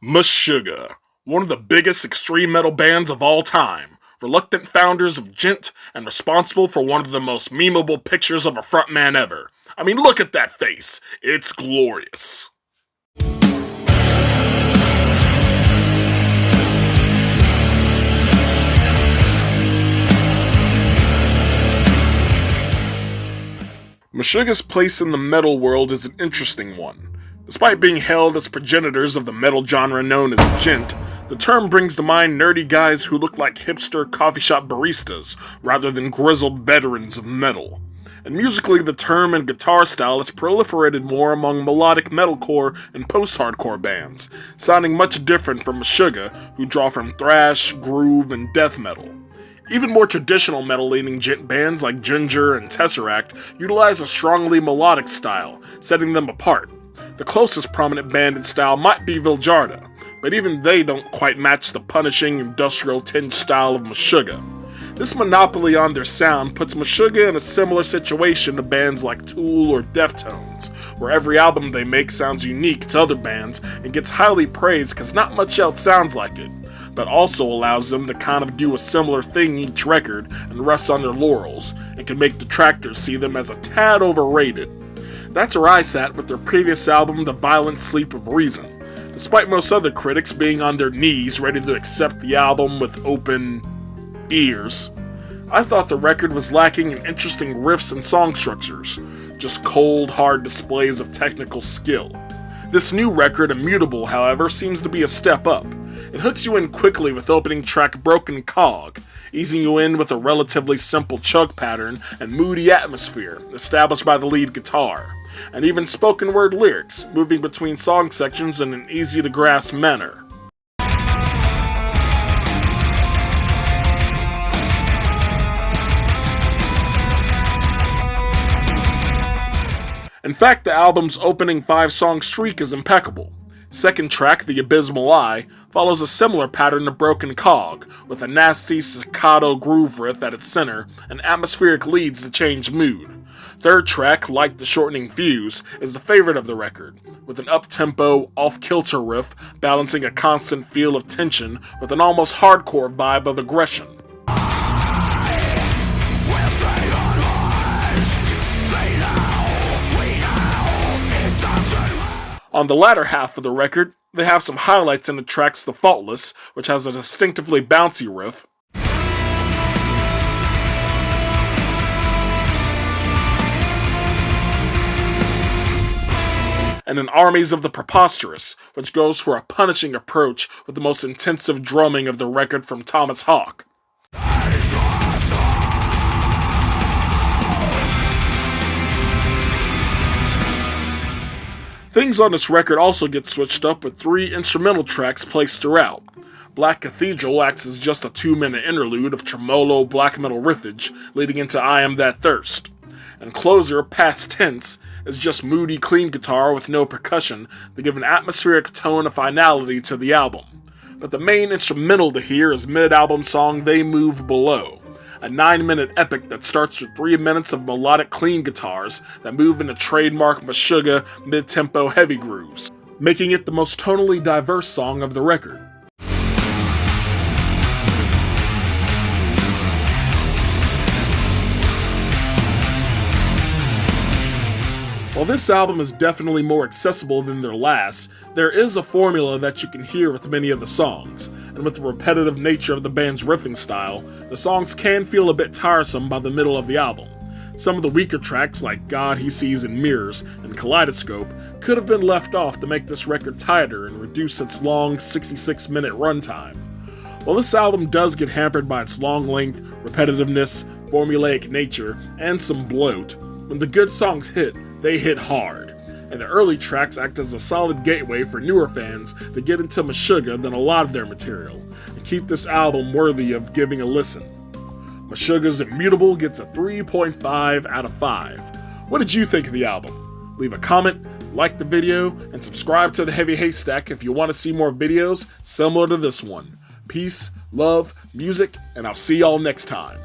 Meshuggah, one of the biggest extreme metal bands of all time, reluctant founders of Djent, and responsible for one of the most memeable pictures of a frontman ever. I mean, look at that face. It's glorious. Meshuggah's place in the metal world is an interesting one. Despite being hailed as progenitors of the metal genre known as Djent, the term brings to mind nerdy guys who look like hipster coffee shop baristas rather than grizzled veterans of metal. And musically, the term and guitar style has proliferated more among melodic metalcore and post-hardcore bands, sounding much different from Meshuggah, who draw from thrash, groove, and death metal. Even more traditional metal-leaning Djent bands like Djammier and Tesseract utilize a strongly melodic style, setting them apart. The closest prominent band in style might be Viljarda, but even they don't quite match the punishing, industrial-tinged style of Meshuggah. This monopoly on their sound puts Meshuggah in a similar situation to bands like Tool or Deftones, where every album they make sounds unique to other bands and gets highly praised because not much else sounds like it, but also allows them to kind of do a similar thing each record and rest on their laurels, and can make detractors see them as a tad overrated. That's where I sat with their previous album, The Violent Sleep of Reason. Despite most other critics being on their knees ready to accept the album with open ears, I thought the record was lacking in interesting riffs and song structures, just cold, hard displays of technical skill. This new record, Immutable, however, seems to be a step up. It hooks you in quickly with opening track Broken Cog, easing you in with a relatively simple chug pattern and moody atmosphere established by the lead guitar, and even spoken word lyrics, moving between song sections in an easy-to-grasp manner. In fact, the album's opening 5-song streak is impeccable. Second track, The Abysmal Eye, follows a similar pattern to Broken Cog, with a nasty staccato groove riff at its center and atmospheric leads to change mood. Third track, Like the Shortening Fuse, is the favorite of the record, with an up-tempo, off-kilter riff balancing a constant feel of tension with an almost hardcore vibe of aggression. On the latter half of the record, they have some highlights in the tracks The Faultless, which has a distinctively bouncy riff, and an Armies of the Preposterous, which goes for a punishing approach with the most intensive drumming of the record from Thomas Hawk. Things on this record also get switched up with 3 instrumental tracks placed throughout. Black Cathedral acts as just a 2-minute interlude of tremolo black metal riffage, leading into I Am That Thirst. And Closer, Past Tense, is just moody clean guitar with no percussion to give an atmospheric tone of finality to the album. But the main instrumental to hear is mid-album song They Move Below, a 9-minute epic that starts with 3 minutes of melodic clean guitars that move into trademark Meshuggah mid-tempo heavy grooves, making it the most tonally diverse song of the record. While this album is definitely more accessible than their last, there is a formula that you can hear with many of the songs, and with the repetitive nature of the band's riffing style, the songs can feel a bit tiresome by the middle of the album. Some of the weaker tracks like God He Sees in Mirrors and Kaleidoscope could have been left off to make this record tighter and reduce its long 66-minute runtime. While this album does get hampered by its long length, repetitiveness, formulaic nature, and some bloat, when the good songs hit, they hit hard, and the early tracks act as a solid gateway for newer fans to get into Meshuggah than a lot of their material, and keep this album worthy of giving a listen. Meshuggah's Immutable gets a 3.5 out of 5. What did you think of the album? Leave a comment, like the video, and subscribe to the Heavy Haystack if you want to see more videos similar to this one. Peace, love, music, and I'll see y'all next time.